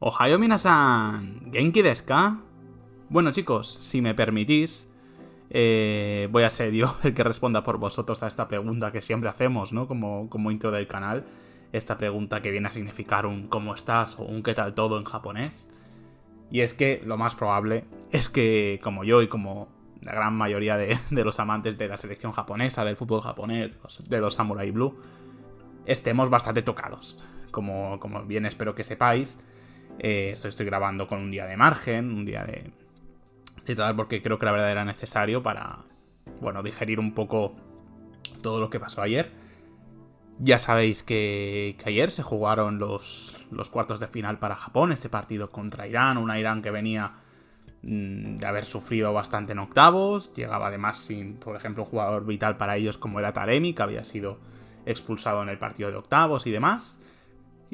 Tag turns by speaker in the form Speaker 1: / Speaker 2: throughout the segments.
Speaker 1: Ohayo minasan, ¿genki desu ka? Bueno chicos, si me permitís, voy a ser yo el que responda por vosotros a esta pregunta que siempre hacemos, ¿no? Como intro del canal. Esta pregunta que viene a significar un ¿cómo estás? O un ¿qué tal todo? En japonés. Y es que lo más probable es que, como yo y como la gran mayoría de los amantes de la selección japonesa, del fútbol japonés, de los Samurai Blue, estemos bastante tocados. Como bien espero que sepáis, estoy grabando con un día de margen, un día de tal, porque creo que la verdad era necesario para, bueno, digerir un poco todo lo que pasó ayer. Ya sabéis que ayer se jugaron los cuartos de final para Japón, ese partido contra Irán, una Irán que venía de haber sufrido bastante en octavos, llegaba además sin, por ejemplo, un jugador vital para ellos como era Taremi, que había sido expulsado en el partido de octavos y demás.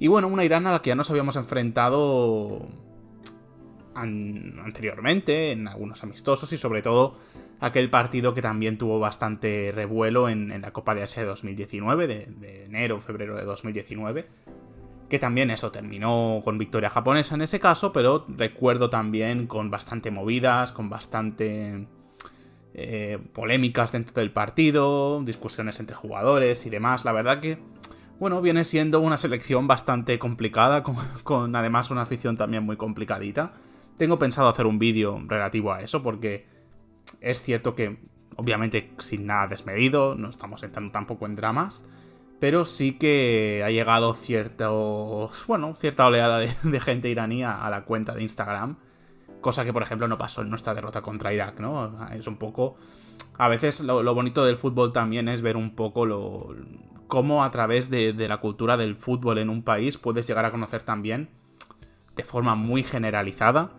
Speaker 1: Y bueno, una Irán a la que ya nos habíamos enfrentado anteriormente, en algunos amistosos, y sobre todo aquel partido que también tuvo bastante revuelo en la Copa de Asia de 2019, de enero, febrero de 2019, que también eso terminó con victoria japonesa en ese caso, pero recuerdo también con bastante movidas, con bastante polémicas dentro del partido, discusiones entre jugadores y demás. La verdad que, bueno, viene siendo una selección bastante complicada, con además una afición también muy complicadita. Tengo pensado hacer un vídeo relativo a eso, porque es cierto que, obviamente, sin nada desmedido, no estamos entrando tampoco en dramas, pero sí que ha llegado cierta oleada de gente iraní a la cuenta de Instagram, cosa que, por ejemplo, no pasó en nuestra derrota contra Irak, ¿no? Es un poco... A veces lo bonito del fútbol también es ver un poco cómo a través de la cultura del fútbol en un país puedes llegar a conocer también, de forma muy generalizada,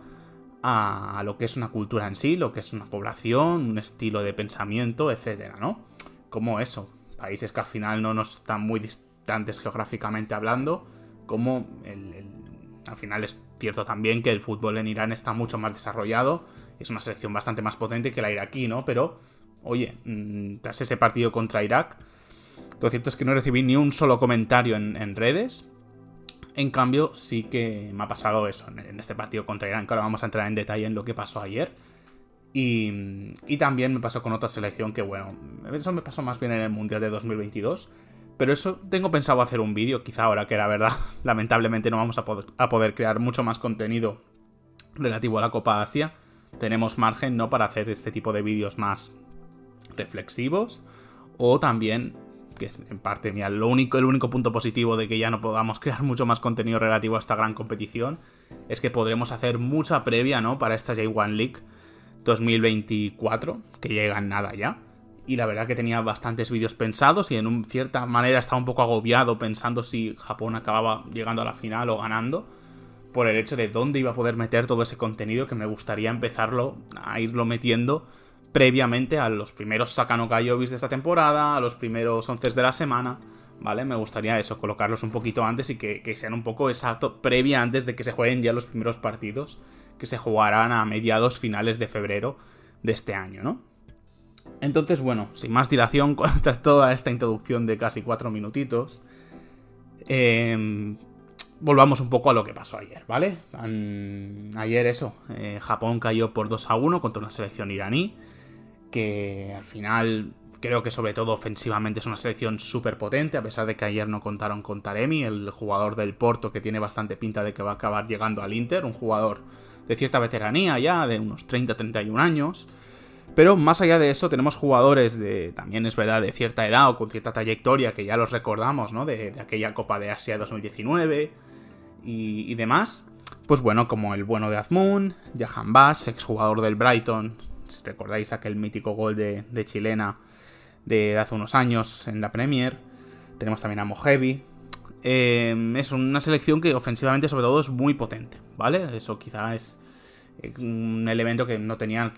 Speaker 1: a lo que es una cultura en sí, lo que es una población, un estilo de pensamiento, etcétera, ¿no? Como eso, países que al final no nos están muy distantes geográficamente hablando, como al final es cierto también que el fútbol en Irán está mucho más desarrollado, es una selección bastante más potente que la iraquí, ¿no? Pero, oye, tras ese partido contra Irak, lo cierto es que no recibí ni un solo comentario en redes. En cambio, sí que me ha pasado eso en este partido contra Irán, que ahora vamos a entrar en detalle en lo que pasó ayer. Y también me pasó con otra selección que, bueno, eso me pasó más bien en el Mundial de 2022. Pero eso tengo pensado hacer un vídeo, quizá ahora que la verdad, lamentablemente no vamos a poder crear mucho más contenido relativo a la Copa Asia. Tenemos margen, ¿no?, para hacer este tipo de vídeos más reflexivos. O también, que es en parte, mira, el único punto positivo de que ya no podamos crear mucho más contenido relativo a esta gran competición es que podremos hacer mucha previa, ¿no?, para esta J1 League 2024, que llega en nada ya. Y la verdad que tenía bastantes vídeos pensados y en cierta manera estaba un poco agobiado pensando si Japón acababa llegando a la final o ganando, por el hecho de dónde iba a poder meter todo ese contenido que me gustaría empezarlo a irlo metiendo previamente a los primeros Sakano Kayobis de esta temporada, a los primeros 11 de la semana, ¿vale? Me gustaría eso, colocarlos un poquito antes y que sean un poco exacto, previa antes de que se jueguen ya los primeros partidos, que se jugarán a mediados finales de febrero de este año, ¿no? Entonces, bueno, sin más dilación, tras toda esta introducción de casi 4 minutitos, volvamos un poco a lo que pasó ayer, ¿vale? Ayer eso, Japón cayó por 2-1 contra una selección iraní, que al final creo que sobre todo ofensivamente es una selección súper potente, a pesar de que ayer no contaron con Taremi, el jugador del Porto, que tiene bastante pinta de que va a acabar llegando al Inter, un jugador de cierta veteranía ya, de unos 30-31 años. Pero más allá de eso tenemos jugadores también es verdad, de cierta edad o con cierta trayectoria, que ya los recordamos, ¿no?, de aquella Copa de Asia 2019 y demás. Pues bueno, como el bueno de Azmoun, Jahan Bass, exjugador del Brighton, si recordáis aquel mítico gol de chilena de hace unos años en la Premier. Tenemos también a Mojevi. Es una selección que ofensivamente sobre todo es muy potente, ¿vale? Eso quizá es un elemento que no tenían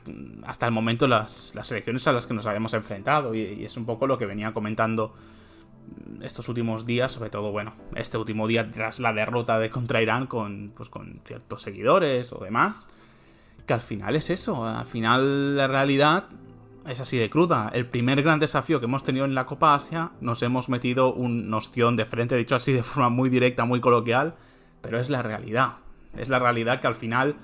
Speaker 1: hasta el momento las selecciones a las que nos habíamos enfrentado, y es un poco lo que venía comentando estos últimos días, sobre todo, bueno, este último día tras la derrota contra Irán con ciertos seguidores o demás, que al final es eso, al final la realidad es así de cruda. El primer gran desafío que hemos tenido en la Copa Asia, nos hemos metido un ostión de frente, dicho así de forma muy directa, muy coloquial, pero es la realidad. Es la realidad que al final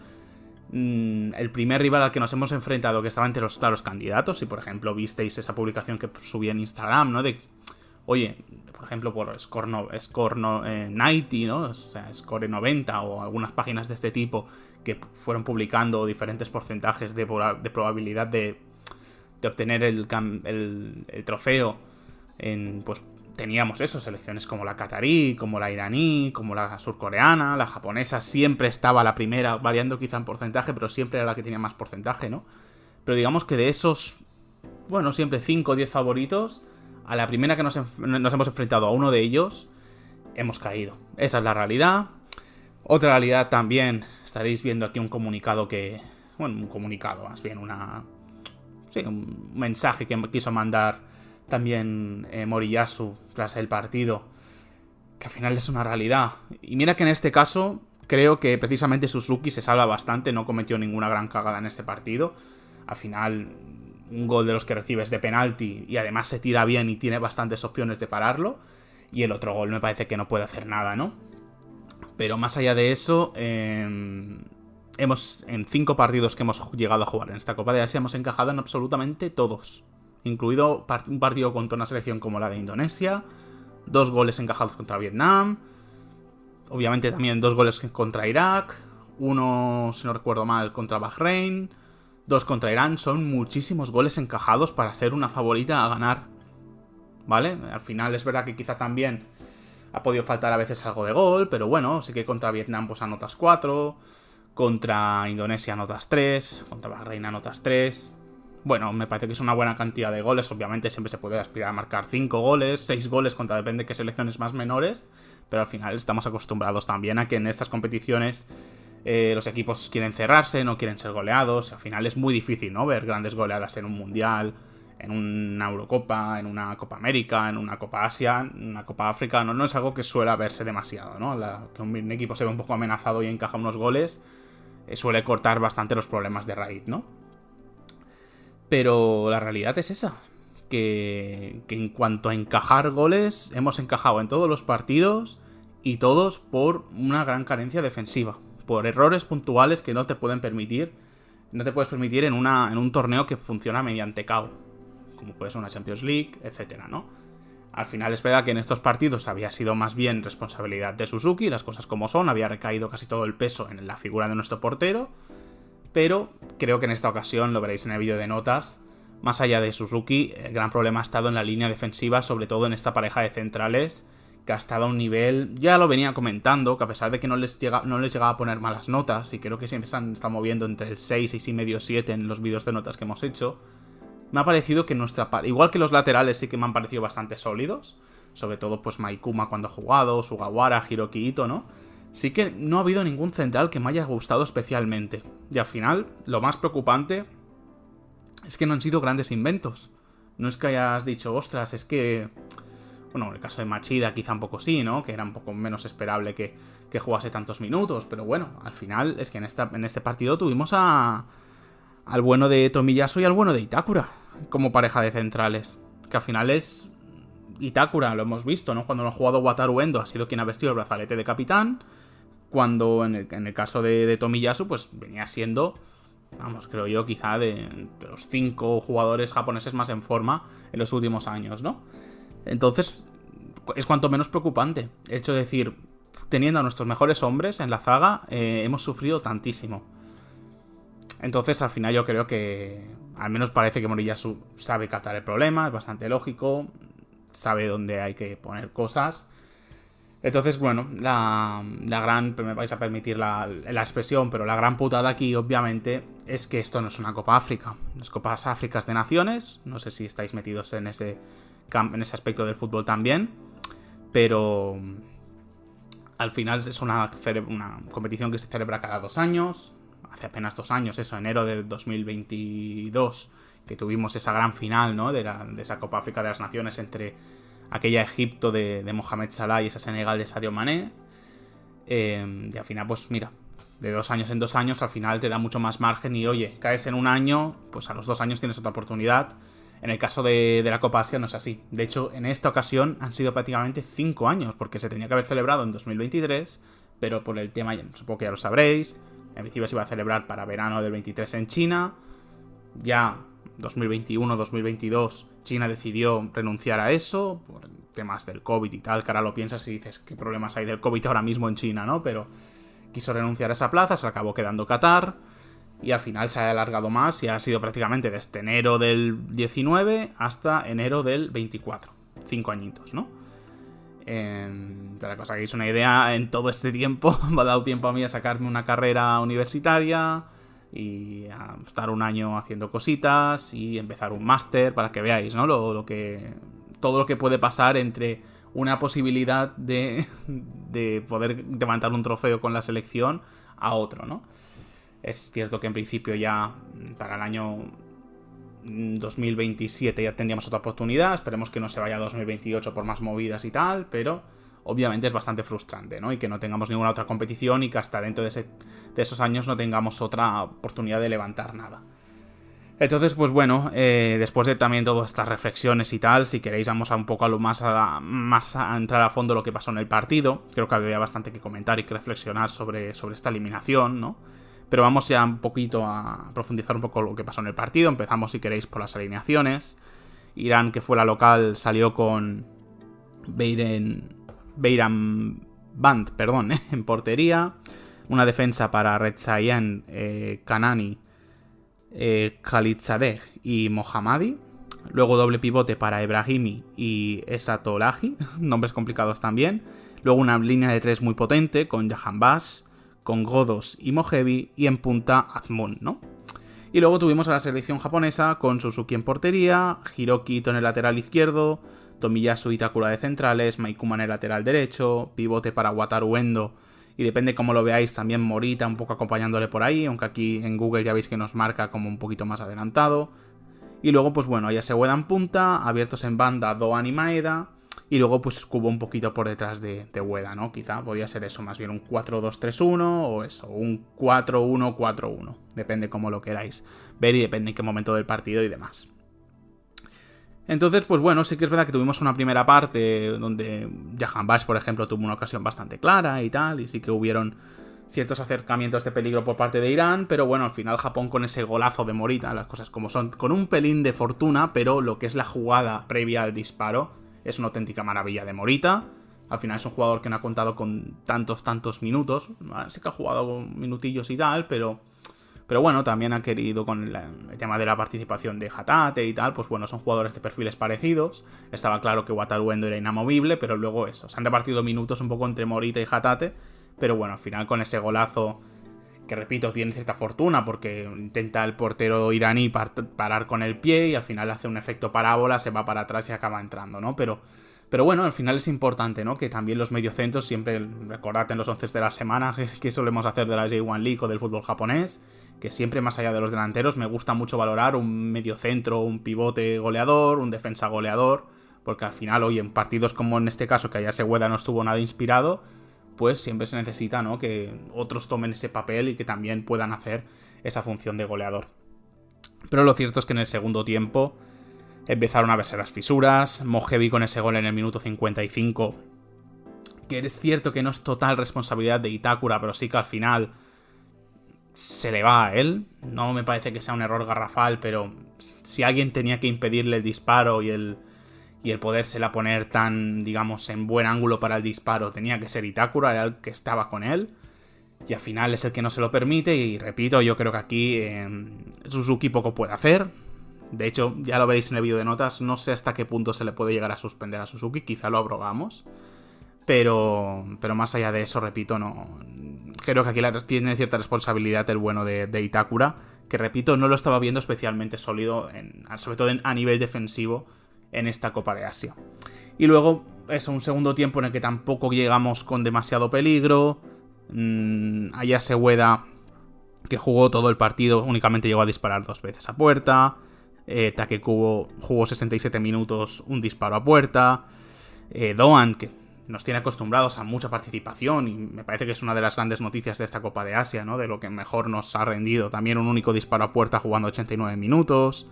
Speaker 1: el primer rival al que nos hemos enfrentado, que estaba entre los claros candidatos, si por ejemplo visteis esa publicación que subí en Instagram, ¿no? De, oye, por ejemplo, por Score 90, ¿no? O sea, Score 90 o algunas páginas de este tipo que fueron publicando diferentes porcentajes de probabilidad de obtener el trofeo. Pues teníamos eso, selecciones como la catarí, como la iraní, como la surcoreana, la japonesa siempre estaba la primera, variando quizá en porcentaje, pero siempre era la que tenía más porcentaje, ¿no? Pero digamos que de esos, bueno, siempre 5 o 10 favoritos, a la primera que nos hemos enfrentado a uno de ellos, hemos caído. Esa es la realidad. Otra realidad también, estaréis viendo aquí un comunicado un comunicado, más bien un mensaje que quiso mandar también Moriyasu tras el partido, que al final es una realidad. Y mira que en este caso creo que precisamente Suzuki se salva bastante, no cometió ninguna gran cagada en este partido. Al final, un gol de los que recibes de penalti y además se tira bien y tiene bastantes opciones de pararlo. Y el otro gol me parece que no puede hacer nada, ¿no? Pero más allá de eso, en 5 partidos que hemos llegado a jugar en esta Copa de Asia, hemos encajado en absolutamente todos. Incluido un partido contra una selección como la de Indonesia, 2 goles encajados contra Vietnam, obviamente también 2 goles contra Irak, 1, si no recuerdo mal, contra Bahrein, 2 contra Irán. Son muchísimos goles encajados para ser una favorita a ganar, ¿vale? Al final es verdad que quizá también ha podido faltar a veces algo de gol, pero bueno, sí que contra Vietnam pues anotas 4, contra Indonesia anotas 3, contra Bahrein anotas 3... Bueno, me parece que es una buena cantidad de goles. Obviamente siempre se puede aspirar a marcar 5 goles, 6 goles, depende de qué selecciones más menores. Pero al final estamos acostumbrados también a que en estas competiciones los equipos quieren cerrarse, no quieren ser goleados. Al final es muy difícil, ¿no? Ver grandes goleadas en un Mundial, en una Eurocopa, en una Copa América, en una Copa Asia, en una Copa África. No es algo que suele verse demasiado, ¿no? Que un equipo se ve un poco amenazado y encaja unos goles suele cortar bastante los problemas de raíz, ¿no? Pero la realidad es esa, que en cuanto a encajar goles, hemos encajado en todos los partidos y todos por una gran carencia defensiva, por errores puntuales que no te puedes permitir en un torneo que funciona mediante KO, como puede ser una Champions League, etcétera, ¿no? Al final es verdad que en estos partidos había sido más bien responsabilidad de Suzuki, las cosas como son, había recaído casi todo el peso en la figura de nuestro portero. Pero creo que en esta ocasión, lo veréis en el vídeo de notas, más allá de Suzuki, el gran problema ha estado en la línea defensiva, sobre todo en esta pareja de centrales, que ha estado a un nivel, ya lo venía comentando, que a pesar de que no les llegaba a poner malas notas, y creo que siempre se han estado moviendo entre el 6, 6,5, 7 en los vídeos de notas que hemos hecho, me ha parecido que igual que los laterales sí que me han parecido bastante sólidos, sobre todo pues Maikuma cuando ha jugado, Sugawara, Hiroki Ito, ¿no? Sí que no ha habido ningún central que me haya gustado especialmente. Y al final, lo más preocupante es que no han sido grandes inventos. No es que hayas dicho, ostras, es que... Bueno, en el caso de Machida quizá un poco sí, ¿no? Que era un poco menos esperable que jugase tantos minutos. Pero bueno, al final es que en este partido tuvimos al bueno de Tomiyasu y al bueno de Itakura como pareja de centrales. Que al final es Itakura, lo hemos visto, ¿no? Cuando no ha jugado Wataru Endo ha sido quien ha vestido el brazalete de capitán. Cuando en el caso de Tomiyasu, pues venía siendo, vamos, creo yo, quizá de los 5 jugadores japoneses más en forma en los últimos años, ¿no? Entonces, es cuanto menos preocupante el hecho de decir, teniendo a nuestros mejores hombres en la zaga, hemos sufrido tantísimo. Entonces, al final yo creo que, al menos parece que Moriyasu sabe captar el problema, es bastante lógico, sabe dónde hay que poner cosas. Entonces, bueno, la gran, me vais a permitir la expresión, pero la gran putada aquí, obviamente, es que esto no es una Copa África. Las Copas Áfricas de Naciones, no sé si estáis metidos en ese aspecto del fútbol también, pero al final es una competición que se celebra cada 2 años, hace apenas 2 años, eso, enero de 2022, que tuvimos esa gran final, ¿no? de esa Copa África de las Naciones entre aquella Egipto de Mohamed Salah y esa Senegal de Sadio Mané. Y al final, pues mira, de 2 años en 2 años, al final te da mucho más margen y oye, caes en un año, pues a los 2 años tienes otra oportunidad. En el caso de la Copa Asia no es así. De hecho, en esta ocasión han sido prácticamente 5 años, porque se tenía que haber celebrado en 2023, pero por el tema, supongo que ya lo sabréis, en principio se iba a celebrar para verano del 23 en China. Ya 2021-2022 China decidió renunciar a eso por temas del COVID y tal, que ahora lo piensas y dices qué problemas hay del COVID ahora mismo en China, ¿no? Pero quiso renunciar a esa plaza, se acabó quedando Qatar y al final se ha alargado más y ha sido prácticamente desde enero del 19 hasta enero del 24. 5 añitos, ¿no? Para que os hagáis una idea, en todo este tiempo me ha dado tiempo a mí a sacarme una carrera universitaria y a estar un año haciendo cositas y empezar un máster, para que veáis, ¿no? Todo lo que puede pasar entre una posibilidad de poder levantar un trofeo con la selección a otro, ¿no? Es cierto que en principio ya para el año 2027 ya tendríamos otra oportunidad, esperemos que no se vaya a 2028 por más movidas y tal, pero obviamente es bastante frustrante, ¿no? Y que no tengamos ninguna otra competición y que hasta dentro de esos años no tengamos otra oportunidad de levantar nada. Entonces, pues bueno, después de también todas estas reflexiones y tal, si queréis vamos a un poco más a entrar a fondo lo que pasó en el partido. Creo que había bastante que comentar y que reflexionar sobre esta eliminación, ¿no? Pero vamos ya un poquito a profundizar un poco lo que pasó en el partido. Empezamos, si queréis, por las alineaciones. Irán, que fue la local, salió con Beiram Band, en portería. Una defensa para Rezaeian, Kanani, Khalilzadeh y Mohammadi. Luego doble pivote para Ebrahimi y Esatolahi, nombres complicados también. Luego una línea de 3 muy potente con Jahanbakhsh, con Ghoddos y Mojebi, y en punta Azmoun, ¿no? Y luego tuvimos a la selección japonesa con Suzuki en portería, Hiroki Ito en el lateral izquierdo, Tomiyasu y Takura de centrales, Maikuma en el lateral derecho, pivote para Wataru Endo, y depende cómo lo veáis también Morita un poco acompañándole por ahí, aunque aquí en Google ya veis que nos marca como un poquito más adelantado. Y luego pues bueno, ya se Ueda en punta, abiertos en banda Doan y Maeda, y luego pues Kubo un poquito por detrás de Ueda, ¿no? Quizá podría ser eso, más bien un 4-2-3-1 o eso, un 4-1-4-1. Depende cómo lo queráis ver y depende en qué momento del partido y demás. Entonces, pues bueno, sí que es verdad que tuvimos una primera parte donde Jahanbakhsh, por ejemplo, tuvo una ocasión bastante clara y tal, y sí que hubieron ciertos acercamientos de peligro por parte de Irán, pero bueno, al final Japón con ese golazo de Morita, las cosas como son, con un pelín de fortuna, pero lo que es la jugada previa al disparo es una auténtica maravilla de Morita. Al final es un jugador que no ha contado con tantos minutos. Sí que ha jugado minutillos y tal, pero bueno, también ha querido con el tema de la participación de Hatate y tal. Pues bueno, son jugadores de perfiles parecidos. Estaba claro que Wataru Endo era inamovible, pero luego eso. Se han repartido minutos un poco entre Morita y Hatate. Pero bueno, al final con ese golazo, que repito, tiene cierta fortuna porque intenta el portero iraní parar con el pie y al final hace un efecto parábola, se va para atrás y acaba entrando, ¿no? Pero bueno, al final es importante, ¿no? Que también los mediocentros, siempre recordad en los 11 de la semana que solemos hacer de la J1 League o del fútbol japonés, que siempre más allá de los delanteros me gusta mucho valorar un mediocentro, un pivote goleador, un defensa goleador, porque al final hoy en partidos como en este caso, que Ayase Ueda no estuvo nada inspirado, pues siempre se necesita, ¿no? Que otros tomen ese papel y que también puedan hacer esa función de goleador. Pero lo cierto es que en el segundo tiempo empezaron a verse las fisuras. Mojebi con ese gol en el minuto 55, que es cierto que no es total responsabilidad de Itakura, pero sí que al final se le va a él. No me parece que sea un error garrafal, pero si alguien tenía que impedirle el disparo y el podérsela poner tan, digamos, en buen ángulo para el disparo, tenía que ser Itakura, era el que estaba con él. Y al final es el que no se lo permite. Y repito, yo creo que aquí Suzuki poco puede hacer. De hecho, ya lo veréis en el vídeo de notas, no sé hasta qué punto se le puede llegar a suspender a Suzuki, quizá lo abrogamos. Pero más allá de eso, repito, no. Creo que aquí tiene cierta responsabilidad el bueno de Itakura, que repito, no lo estaba viendo especialmente sólido, sobre todo a nivel defensivo, en esta Copa de Asia. Y luego, eso, un segundo tiempo en el que tampoco llegamos con demasiado peligro. Ayase Ueda, que jugó todo el partido, únicamente llegó a disparar 2 veces a puerta. Takekubo jugó 67 minutos, un disparo a puerta. Doan, que nos tiene acostumbrados a mucha participación y me parece que es una de las grandes noticias de esta Copa de Asia, ¿no? De lo que mejor nos ha rendido. También un único disparo a puerta jugando 89 minutos.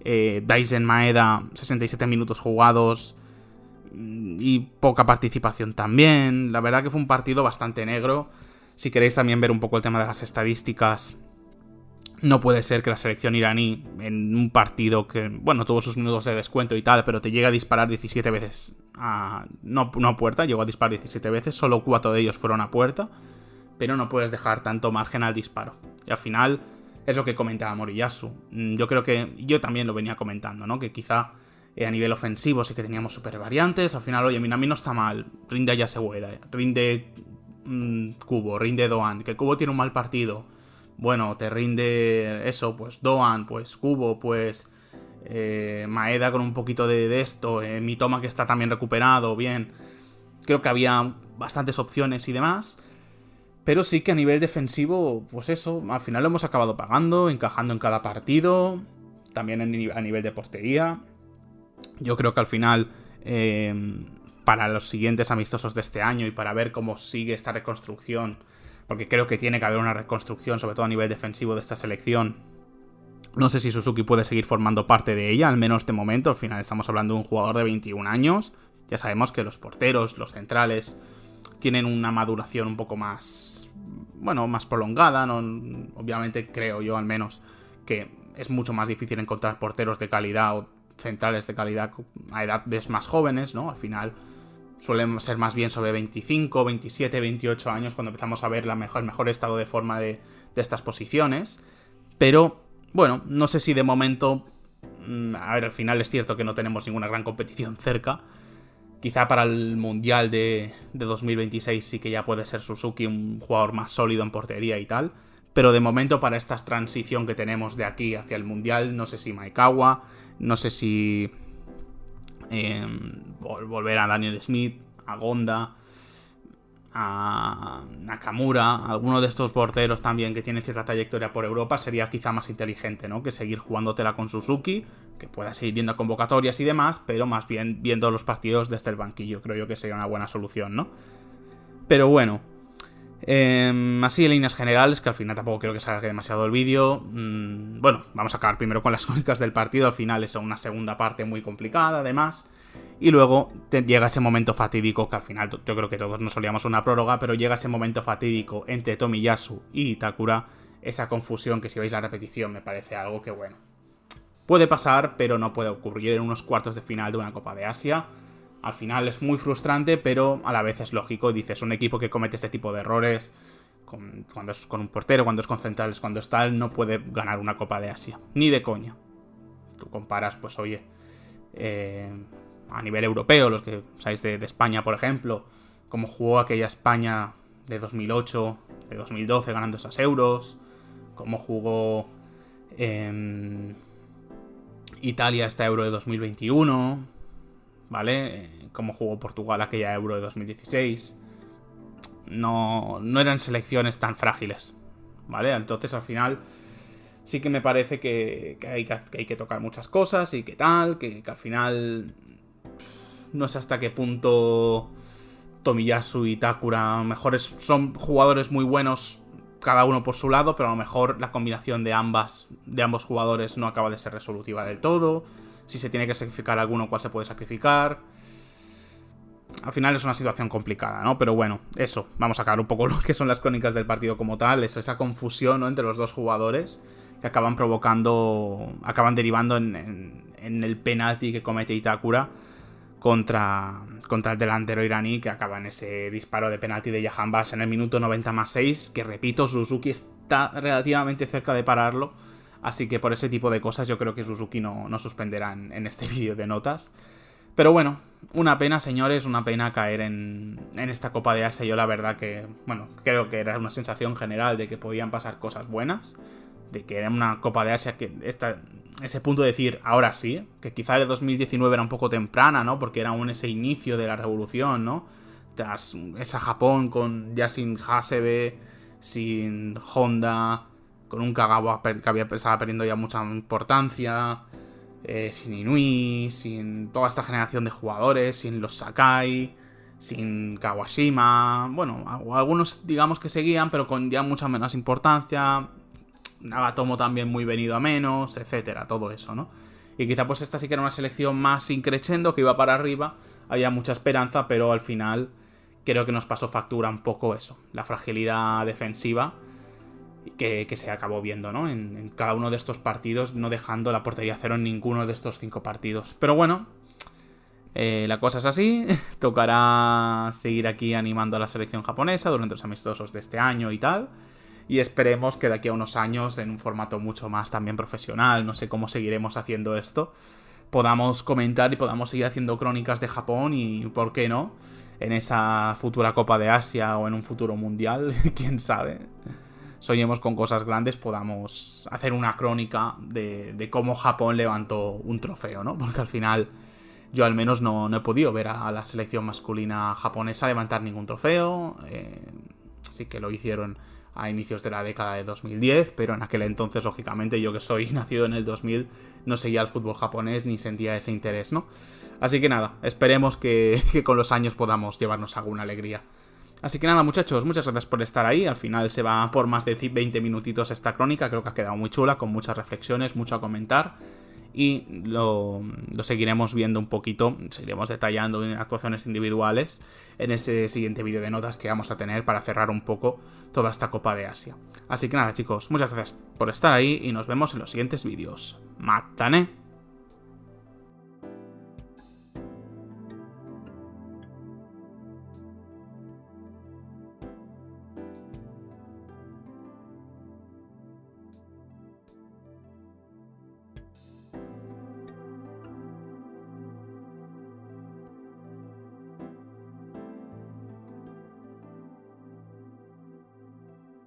Speaker 1: Daisen Maeda, 67 minutos jugados. y poca participación también. La verdad que fue un partido bastante negro. Si queréis también ver un poco el tema de las estadísticas, no puede ser que la selección iraní, en un partido que, bueno, tuvo sus minutos de descuento y tal, pero te llega a disparar 17 veces no a puerta, llegó a disparar 17 veces, solo 4 de ellos fueron a puerta, pero no puedes dejar tanto margen al disparo. Y al final, es lo que comentaba Moriyasu. Yo creo que, yo también lo venía comentando, ¿no? Que quizá a nivel ofensivo sí que teníamos super variantes. Al final, oye, Minami no está mal, rinde Ayasegueda, rinde Kubo, rinde Doan, que Kubo tiene un mal partido. Bueno, te rinde eso, pues Doan, pues Kubo, pues Maeda con un poquito de esto, Mitoma que está también recuperado, bien. Creo que había bastantes opciones y demás. Pero sí que a nivel defensivo, pues eso, al final lo hemos acabado pagando, encajando en cada partido, también a nivel de portería. Yo creo que al final, para los siguientes amistosos de este año y para ver cómo sigue esta reconstrucción, porque creo que tiene que haber una reconstrucción, sobre todo a nivel defensivo de esta selección. No sé si Suzuki puede seguir formando parte de ella, al menos de momento. Al final estamos hablando de un jugador de 21 años. Ya sabemos que los porteros, los centrales, tienen una maduración un poco más, bueno, más prolongada, ¿no? Obviamente creo yo al menos que es mucho más difícil encontrar porteros de calidad o centrales de calidad a edades más jóvenes, ¿no? Al final suelen ser más bien sobre 25, 27, 28 años cuando empezamos a ver el mejor estado de forma de estas posiciones. Pero, bueno, no sé si de momento, a ver, al final es cierto que no tenemos ninguna gran competición cerca. Quizá para el Mundial de 2026 sí que ya puede ser Suzuki un jugador más sólido en portería y tal. Pero de momento para esta transición que tenemos de aquí hacia el Mundial, no sé si Maekawa, no sé si volver a Daniel Smith, a Gonda, a Nakamura, alguno de estos porteros también que tienen cierta trayectoria por Europa, sería quizá más inteligente, ¿no? Que seguir jugándotela con Suzuki, que pueda seguir viendo a convocatorias y demás, pero más bien viendo los partidos desde el banquillo. Creo yo que sería una buena solución, ¿no? Pero bueno, así en líneas generales, que al final tampoco creo que se alargue demasiado el vídeo. Bueno, vamos a acabar primero con las crónicas del partido. Al final es una segunda parte muy complicada, además. Y luego llega ese momento fatídico, que al final yo creo que todos nos solíamos una prórroga, pero llega ese momento fatídico entre Tomiyasu y Itakura. Esa confusión que si veis la repetición me parece algo que, bueno, puede pasar, pero no puede ocurrir en unos cuartos de final de una Copa de Asia. Al final es muy frustrante, pero a la vez es lógico. Dices, un equipo que comete este tipo de errores, cuando es con un portero, cuando es con centrales, cuando es tal, no puede ganar una Copa de Asia. Ni de coña. Tú comparas, pues oye, a nivel europeo, los que sabéis de España, por ejemplo, cómo jugó aquella España de 2008, de 2012 ganando esas euros, cómo jugó Italia esta euro de 2021, ¿vale? Cómo jugó Portugal aquella euro de 2016. No eran selecciones tan frágiles, ¿vale? Entonces al final sí que me parece que hay que tocar muchas cosas y que tal, que al final no sé hasta qué punto Tomiyasu y Takura son jugadores muy buenos cada uno por su lado, pero a lo mejor la combinación de ambos jugadores no acaba de ser resolutiva del todo. Si se tiene que sacrificar alguno, ¿cuál se puede sacrificar? Al final es una situación complicada, ¿no? Pero bueno, eso, vamos a acabar un poco lo que son las crónicas del partido como tal, esa confusión, ¿no?, entre los dos jugadores que acaban derivando en el penalti que comete Itakura contra el delantero iraní, que acaba en ese disparo de penalti de Jahanbakhsh en el minuto 90+6, que repito, Suzuki está relativamente cerca de pararlo, así que por ese tipo de cosas yo creo que Suzuki no suspenderá en este vídeo de notas. Pero bueno, una pena, señores, una pena caer en esta Copa de Asia. Yo la verdad que, bueno, creo que era una sensación general de que podían pasar cosas buenas, de que era una Copa de Asia que ese punto de decir, ahora sí, que quizá el 2019 era un poco temprana, ¿no? Porque era aún ese inicio de la revolución, ¿no? Tras esa Japón ya sin Hasebe, sin Honda, con un Kagawa que estaba perdiendo ya mucha importancia, sin Inui, sin toda esta generación de jugadores, sin los Sakai, sin Kawashima, bueno, algunos digamos que seguían, pero con ya mucha menos importancia. Nagatomo también muy venido a menos, etcétera, todo eso, ¿no? Y quizá pues esta sí que era una selección más increchendo, que iba para arriba, había mucha esperanza, pero al final creo que nos pasó factura un poco eso, la fragilidad defensiva que se acabó viendo, ¿no? En cada uno de estos partidos, no dejando la portería cero en ninguno de estos 5 partidos. Pero bueno, la cosa es así, tocará seguir aquí animando a la selección japonesa durante los amistosos de este año y tal. Y esperemos que de aquí a unos años, en un formato mucho más también profesional, no sé cómo seguiremos haciendo esto, podamos comentar y podamos seguir haciendo crónicas de Japón y, ¿por qué no?, en esa futura Copa de Asia o en un futuro mundial, quién sabe. Soñemos con cosas grandes, podamos hacer una crónica de cómo Japón levantó un trofeo, ¿no? Porque al final yo al menos no he podido ver a la selección masculina japonesa levantar ningún trofeo. Sí que lo hicieron a inicios de la década de 2010, pero en aquel entonces, lógicamente, yo que soy nacido en el 2000, no seguía el fútbol japonés ni sentía ese interés, ¿no? Así que nada, esperemos que con los años podamos llevarnos alguna alegría. Así que nada, muchachos, muchas gracias por estar ahí. Al final se va por más de 20 minutitos esta crónica, creo que ha quedado muy chula, con muchas reflexiones, mucho a comentar. Y lo seguiremos viendo un poquito, seguiremos detallando en actuaciones individuales en ese siguiente vídeo de notas que vamos a tener para cerrar un poco toda esta Copa de Asia. Así que nada, chicos, muchas gracias por estar ahí y nos vemos en los siguientes vídeos. ¡Matane!